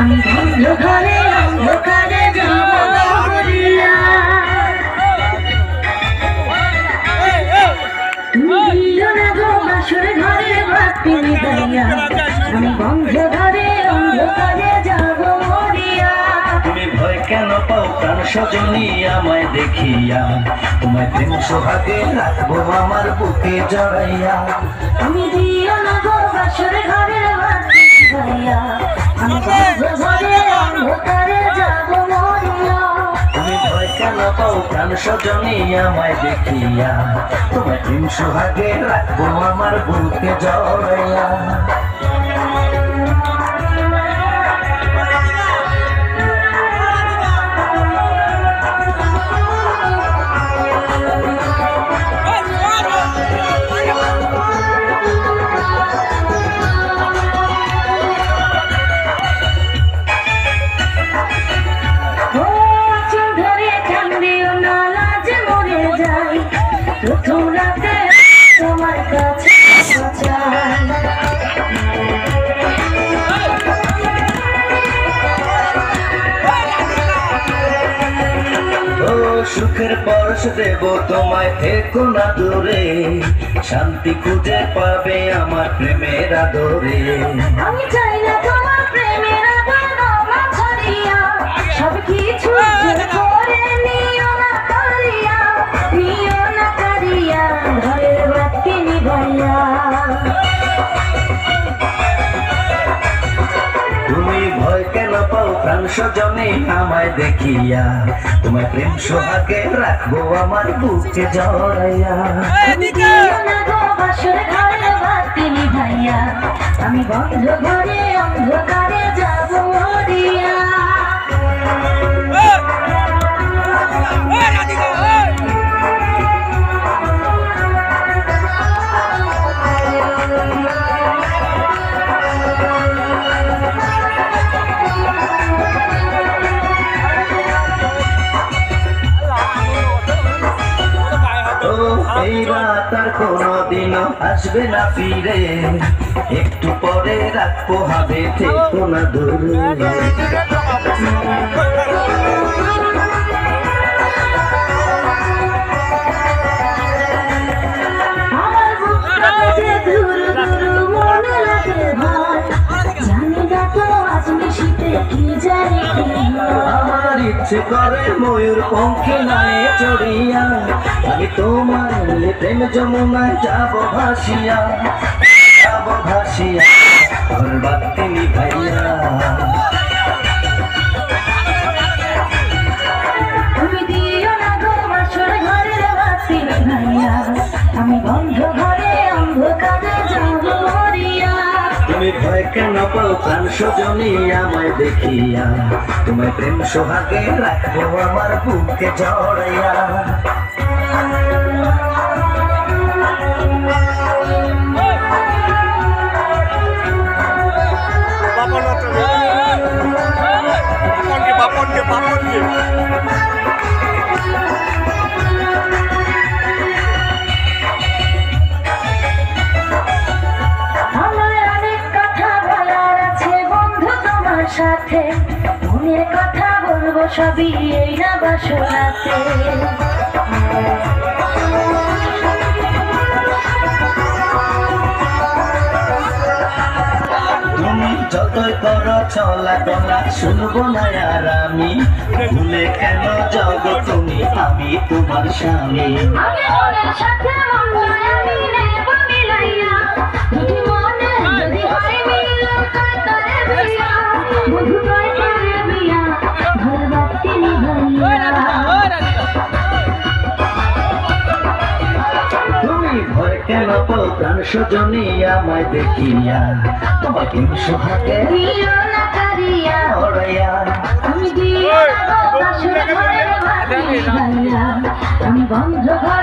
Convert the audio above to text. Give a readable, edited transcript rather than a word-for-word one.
আমি বন্ধ ঘরে অন্ধকারে যাব মরিয়া। তুমি দিও না গো বাসর ঘরে বাতি নিভাইয়া, আমি বন্ধ ঘরে অন্ধকারে যাব মরিয়া। তুমি ভয় কেন পাও প্রাণ সজনী আমায় দেখিয়া, তোমায় প্রেম সোহাগে রাখবো আমার বুকে জড়াইয়া। তুমি দিও না গো বাসর ঘরে বাতি নিভাইয়া, আমি বন্ধ ঘরে অন্ধকারে যাব মরিয়া। তুমি ভয় কেন পাও প্রাণ সজনী আমায় দেখিয়া, তোমায় প্রেম সোহাগে রাখবো আমার বুকে জড়াইয়া। প্রথম রাতে তোমার কাছে সুখের পরশ দেব তোমায়, থেকো না দূরে, শান্তি খুঁজে পাবে আমার প্রেমের আদরে। আমি চাই না তোমার প্রেমের আদর ছাড়িয়া, সব কিছু করে নিও না করিয়া, নিও না করিয়া ঘরের বাতি নিভাইয়া। তুমি ভয় কেন পাও প্রাণ সজনী আমায় দেখিয়া, তোমায় প্রেম সোহাগে রাখবো আমার বুকে জড়াইয়া। দিও না গো বাসর ঘরে বাতি নিভাইয়া, আমি বন্ধ ঘরে অন্ধকারে যাব মরিয়া। এই রাত আর কোনদিনও আসবে না ফিরে, একটু পরে রাখবো হবে, থেকো না দূরে। আমার বুকটাতে ধুরু ধুরু মনে লাগে ভয়, জানি না তো আজ নিশিতে কি জানি কি হয়। আমার ইচ্ছে করে ময়ূর পঙ্খে নাই চড়িয়া, আমি তোমার প্রেম যমুনায় যাব ভাসিয়া, যাব ভাসিয়া ঘর বাতি নিভাইয়া। তুমি দিও না গো বাসর ঘরে বাতি নিভাইয়া, আমি বন্ধ ঘরে অন্ধকারে যাব মরিয়া। তুমি ভয় কেন পাও প্রাণ সজনী আমায় দেখিয়া, তোমায় প্রেম সোহাগে রাখবো আমার বুকে জড়াইয়া। সাথে মনের কথা বলবো সবই এই না বাসরাতে। তুমি যতই করো চলা গলা শুনবো না আর আমি, ভুলে কেন যাও গো তুমি, আমি তোমার স্বামী। আমি মনের সাথে মন আমি নেব মিলাইয়া, দুটি মনে যদি হয় মিল কাতারে বিয়া, বধু কাতারে বিয়া ঘর বাতি নিভাইয়া। তুমি ভয় কেন পাও প্রাণ সজনী আমায় দেখিয়া, তোমার প্রেম সোহাগে দিও না করিয়া জড়াইয়া। আমি দিও না গো বাসর ঘরে বাতি নিভাইয়া, আমি বন্ধ ঘরে